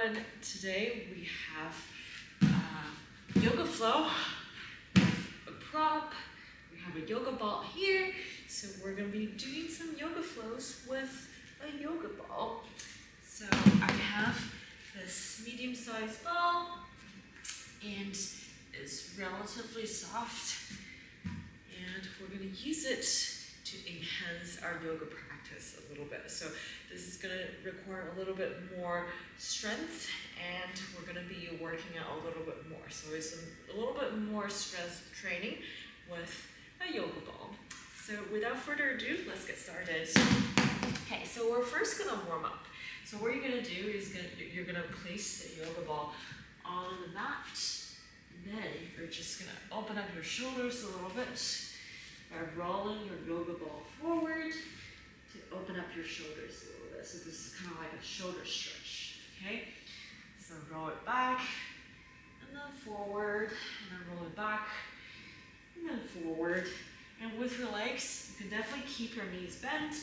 and today we have yoga flow, a prop, we have a yoga ball here, so we're going to be doing some yoga flows with a yoga ball. So I have this medium-sized ball, and it's relatively soft, and we're going to use it to enhance our yoga practice a little bit. So this is going to require a little bit more strength, and we're going to be working out a little bit more. So it's a little bit more strength training with a yoga ball. So without further ado, let's get started. Okay, so we're first going to warm up. So what you're going to do is you're going to place the yoga ball on the mat, and then you're just going to open up your shoulders a little bit by rolling your yoga ball forward to open up your shoulders a little bit. So this is kind of like a shoulder stretch, okay? So roll it back, and then forward, and then roll it back, and then forward. And with your legs, you can definitely keep your knees bent.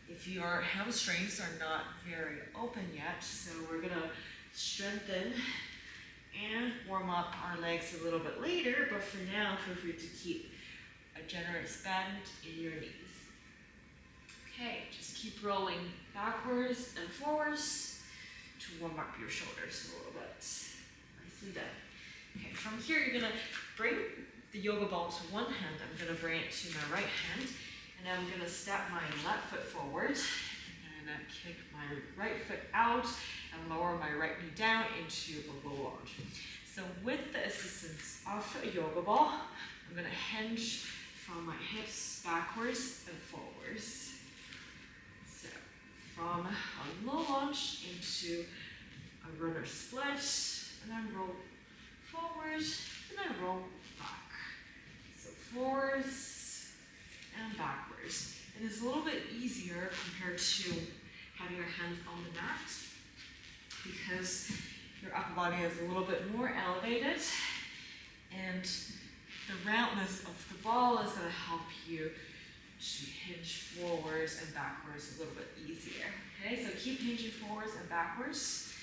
If your hamstrings are not very open yet, so we're gonna strengthen and warm up our legs a little bit later, but for now, feel free to keep a generous bend in your knees. Okay, just keep rolling backwards and forwards to warm up your shoulders a little bit. Nicely done. Okay, from here, you're gonna bring the yoga ball to one hand. I'm gonna bring it to my right hand, and I'm gonna step my left foot forward, and then kick my right foot out, and lower my right knee down into a low lunge. So with the assistance of a yoga ball, I'm going to hinge from my hips backwards and forwards. So from a low lunge into a runner split, and then roll forward, and then roll back. So forwards and backwards. And it's a little bit easier compared to having your hands on the mat, because your upper body is a little bit more elevated, and the roundness of the ball is going to help you to hinge forwards and backwards a little bit easier. Okay, so keep hinging forwards and backwards,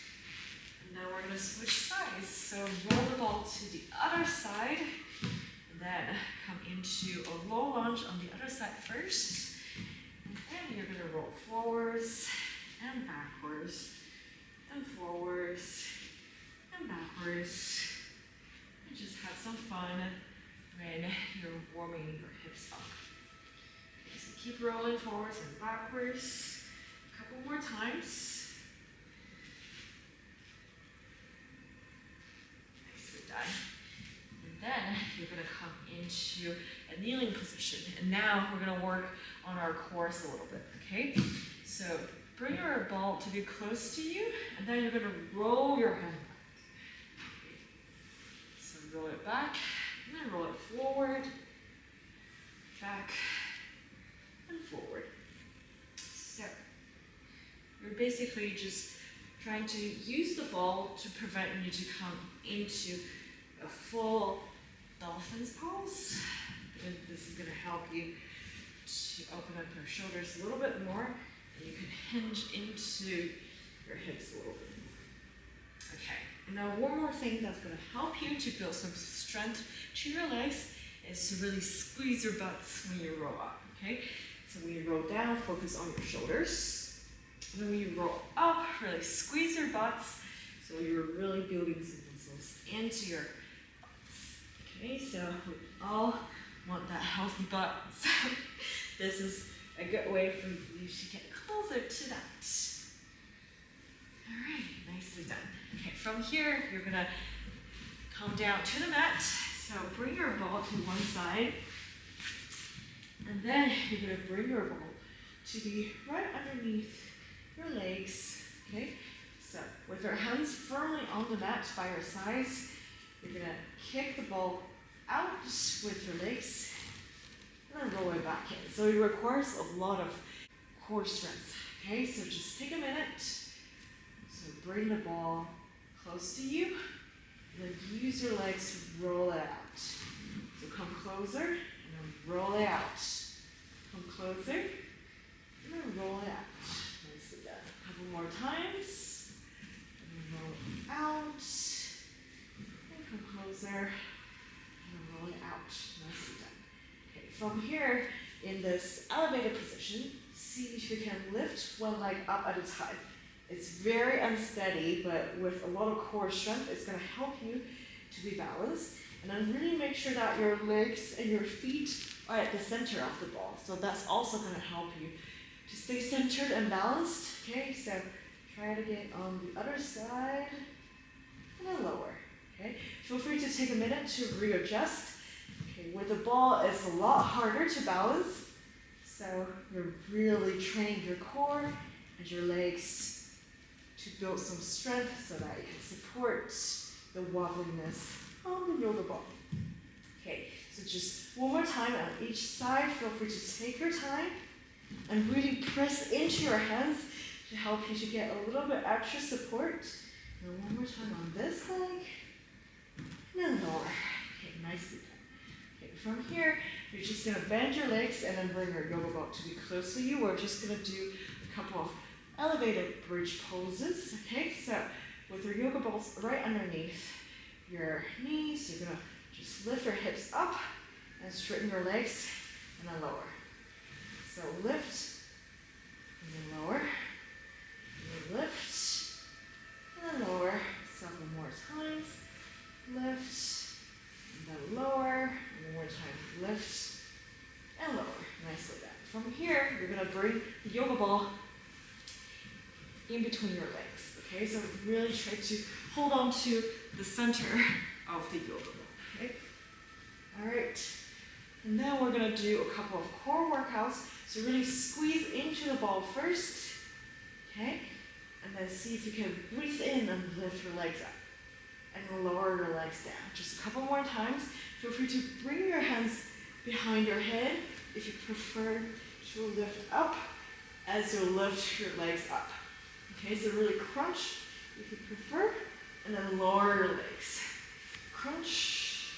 and then we're going to switch sides. So roll the ball to the other side, and then come into a low lunge on the other side first, and then you're going to roll forwards and backwards, and forwards, and backwards, and just have some fun when you're warming your hips up. Okay, so keep rolling forwards and backwards, a couple more times. Nicely done. And then you're gonna come into a kneeling position, and now we're gonna work on our cores a little bit, okay? So bring your ball to be close to you, and then you're going to roll your hand back. Okay. So roll it back, and then roll it forward, back, and forward. So you're basically just trying to use the ball to prevent you to come into a full dolphin's pose. And this is going to help you to open up your shoulders a little bit more. You can hinge into your hips a little bit more. Okay, and now one more thing that's going to help you to build some strength to your legs is to really squeeze your butts when you roll up, okay? So when you roll down, focus on your shoulders. And when you roll up, really squeeze your butts, so you're really building some muscles into your butts. Okay, so we all want that healthy butt. So this is a good way for you to get closer to that. All right, nicely done. Okay, from here, you're gonna come down to the mat. So bring your ball to one side, and then you're gonna bring your ball to be right underneath your legs, okay? So with your hands firmly on the mat by your sides, you're gonna kick the ball out with your legs, and then roll it back in. So it requires a lot of core strength. Okay, so just take a minute. So bring the ball close to you, and then use your legs to roll it out. So come closer, and then roll it out. Come closer, and then roll it out. Nicely done. A couple more times. center, and roll it out. Nicely done. Okay, from here, in this elevated position, see if you can lift one leg up at a time. It's very unsteady, but with a lot of core strength, it's going to help you to be balanced. And then really make sure that your legs and your feet are at the center of the ball. So that's also going to help you to stay centered and balanced. Okay, so try it again on the other side, and then lower. Okay, feel free to take a minute to readjust. Okay, with the ball, it's a lot harder to balance. So you're really training your core and your legs to build some strength so that you can support the wobbliness on the yoga ball. Okay, so just one more time on each side. Feel free to take your time and really press into your hands to help you to get a little bit extra support. And one more time on this leg, and then lower. Okay, nicely done. Okay, from here, you're just going to bend your legs and then bring your yoga ball to be close to you. We're just going to do a couple of elevated bridge poses. Okay, so with your yoga balls right underneath your knees, you're going to just lift your hips up and straighten your legs and then lower. So lift and then lower, and then lift and then lower. Several more times. Lift and then lower, and one more time. Lift and lower. Nicely done. From here, you're going to bring the yoga ball in between your legs. Okay, so really try to hold on to the center of the yoga ball. Okay, all right. And then we're going to do a couple of core workouts. So really squeeze into the ball first. Okay, and then see if you can breathe in and lift your legs up. And lower your legs down. Just a couple more times. Feel free to bring your hands behind your head if you prefer to lift up as you lift your legs up. Okay, so really crunch if you prefer, and then lower your legs. Crunch,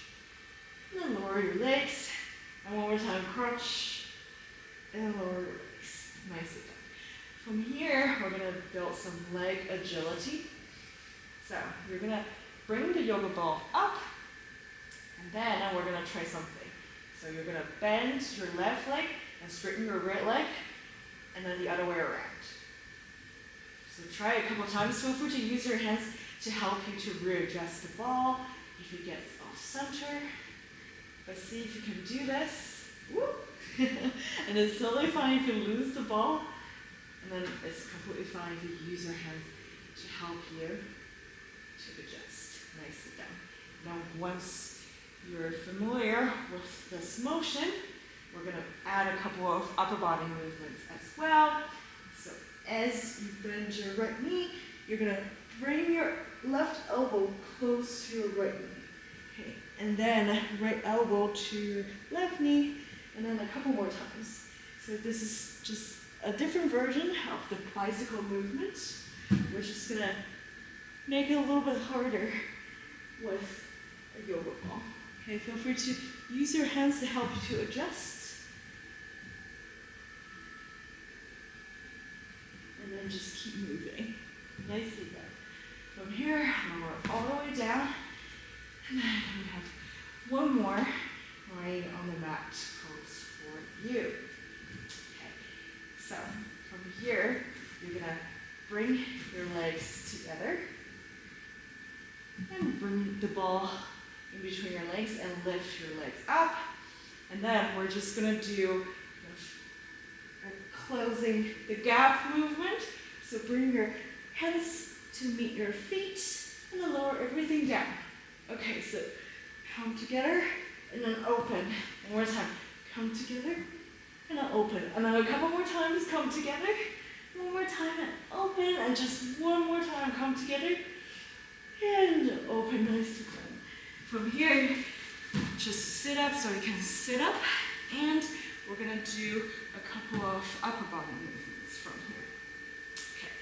and then lower your legs. And one more time, crunch, and lower your legs. Nicely done. From here, we're going to build some leg agility. So you're going to bring the yoga ball up, and then we're going to try something. So you're going to bend your left leg and straighten your right leg, and then the other way around. So try it a couple times. Feel free to use your hands to help you to readjust the ball if it gets off center. But see if you can do this. Woo! And it's totally fine if you lose the ball, and then it's completely fine if you use your hands to help you to adjust. Nicely done. Now once you're familiar with this motion, we're going to add a couple of upper body movements as well. So as you bend your right knee, you're going to bring your left elbow close to your right knee. Okay, and then right elbow to your left knee, and then a couple more times. So this is just a different version of the bicycle movement. We're just going to make it a little bit harder with a yoga ball. Okay, feel free to use your hands to help you to adjust. And then just keep moving. Nicely done. From here, lower all the way down. And then we have one more lying on the mat pose for you. Okay, so from here, you're going to bring your legs together and bring the ball in between your legs and lift your legs up. And then we're just going to do a closing the gap movement. So bring your hands to meet your feet and then lower everything down. Okay, so come together and then open. One more time. Come together and then open. And then a couple more times, come together. One more time and open. And just one more time, come together and open. Nicely done. From here, just sit up so you can sit up. And we're going to do a couple of upper body movements from here. Okay,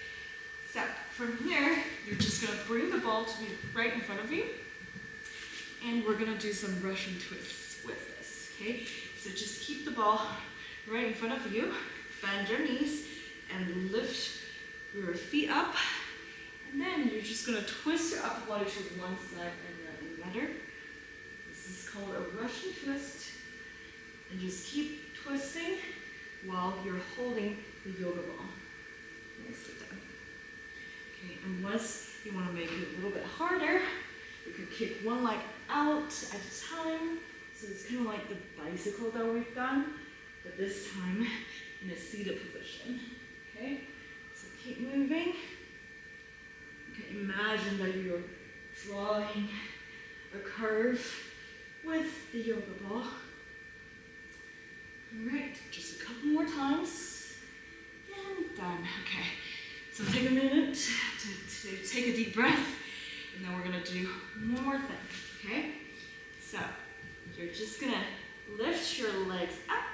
so from here, you're just going to bring the ball to be right in front of you. And we're going to do some Russian twists with this, okay? So just keep the ball right in front of you, bend your knees, and lift your feet up. And then you're just going to twist your upper body to one side and then the other. This is called a Russian twist. And just keep twisting while you're holding the yoga ball. Nicely done. Okay, and once you want to make it a little bit harder, you could kick one leg out at a time. So it's kind of like the bicycle that we've done, but this time in a seated position. Okay, so keep moving. You can imagine that you're drawing a curve with the yoga ball. All right, just a couple more times, and done. Okay, so take a minute to take a deep breath, and then we're gonna do one more thing, okay? So, you're just gonna lift your legs up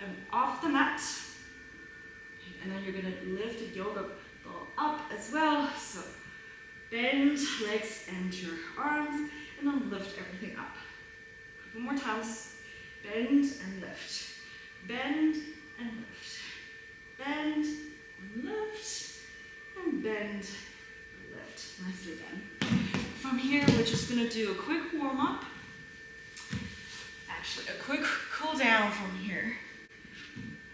and off the mat, and then you're gonna lift the yoga ball up as well. So, bend legs and your arms, and then lift everything up. A couple more times. Bend and lift. Bend and lift. Bend and lift. And bend and lift. Nicely done. From here, we're just going to do a quick warm up. Actually, a quick cool down from here.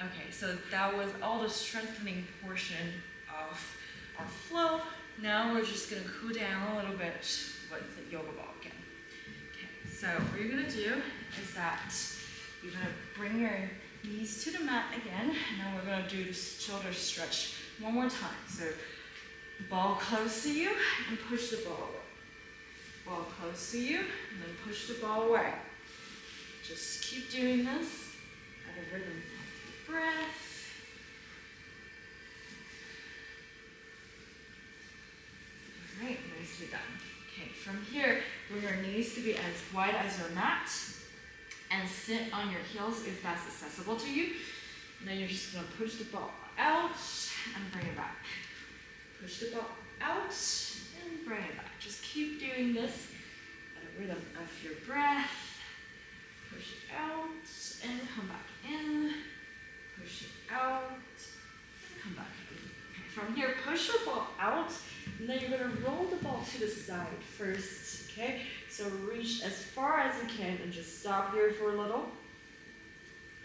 Okay, so that was all the strengthening portion of our flow. Now we're just going to cool down a little bit with the yoga ball again. Okay, so what you're going to do is that you're going to bring your knees to the mat again, and then we're going to do the shoulder stretch one more time. So ball close to you, and push the ball away. Ball close to you, and then push the ball away. Just keep doing this at a rhythm of your breath. All right, nicely done. Okay, from here, bring your knees to be as wide as your mat, and sit on your heels if that's accessible to you. And then you're just gonna push the ball out and bring it back. Push the ball out and bring it back. Just keep doing this at a rhythm of your breath. Push it out and come back in. Push it out and come back in. Okay, from here, push your ball out, and then you're gonna roll the ball to the side first, okay? So reach as far as you can and just stop here for a little.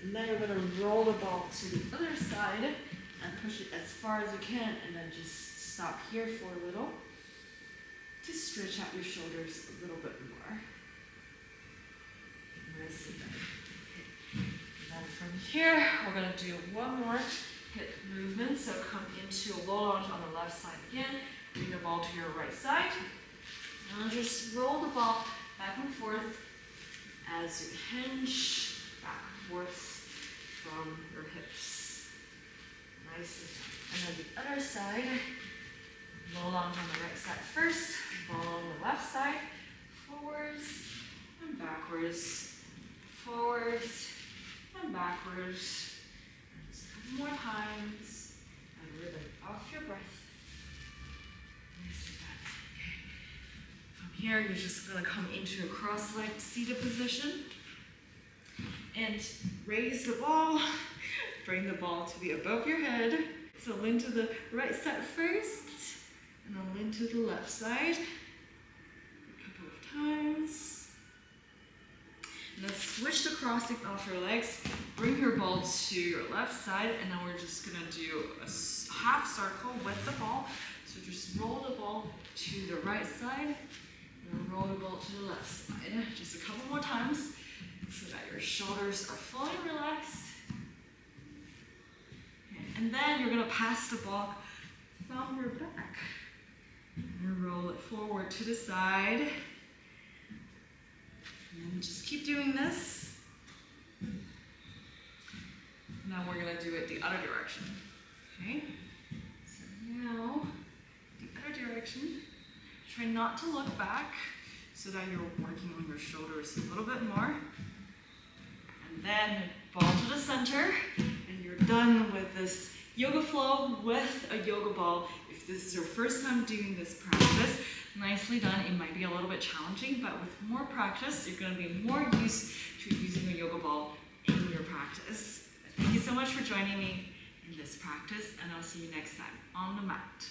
And then you're gonna roll the ball to the other side and push it as far as you can, and then just stop here for a little to stretch out your shoulders a little bit more. Nicely done. Okay. And then from here, we're gonna do one more hip movement. So come into a low lunge on the left side again. Bring the ball to your right side. And just roll the ball back and forth as you hinge back and forth from your hips. Nicely done. And then the other side, low lunge on the right side first, ball on the left side, forwards and backwards, forwards and backwards. And just a couple more times, and rhythm off your breath. Here, you're just gonna come into a cross-legged seated position and raise the ball, bring the ball to be above your head. So lean to the right side first, and then lean to the left side a couple of times. And then switch the crossing off your legs, bring your ball to your left side, and then we're just gonna do a half circle with the ball. So just roll the ball to the right side, and roll the ball to the left side. Just a couple more times so that your shoulders are fully relaxed. And then you're gonna pass the ball from your back and roll it forward to the side. And just keep doing this. Now we're gonna do it the other direction. Okay? So now, the other direction. Try not to look back so that you're working on your shoulders a little bit more. And then ball to the center, and you're done with this yoga flow with a yoga ball. If this is your first time doing this practice, nicely done. It might be a little bit challenging, but with more practice, you're gonna be more used to using a yoga ball in your practice. Thank you so much for joining me in this practice, and I'll see you next time on the mat.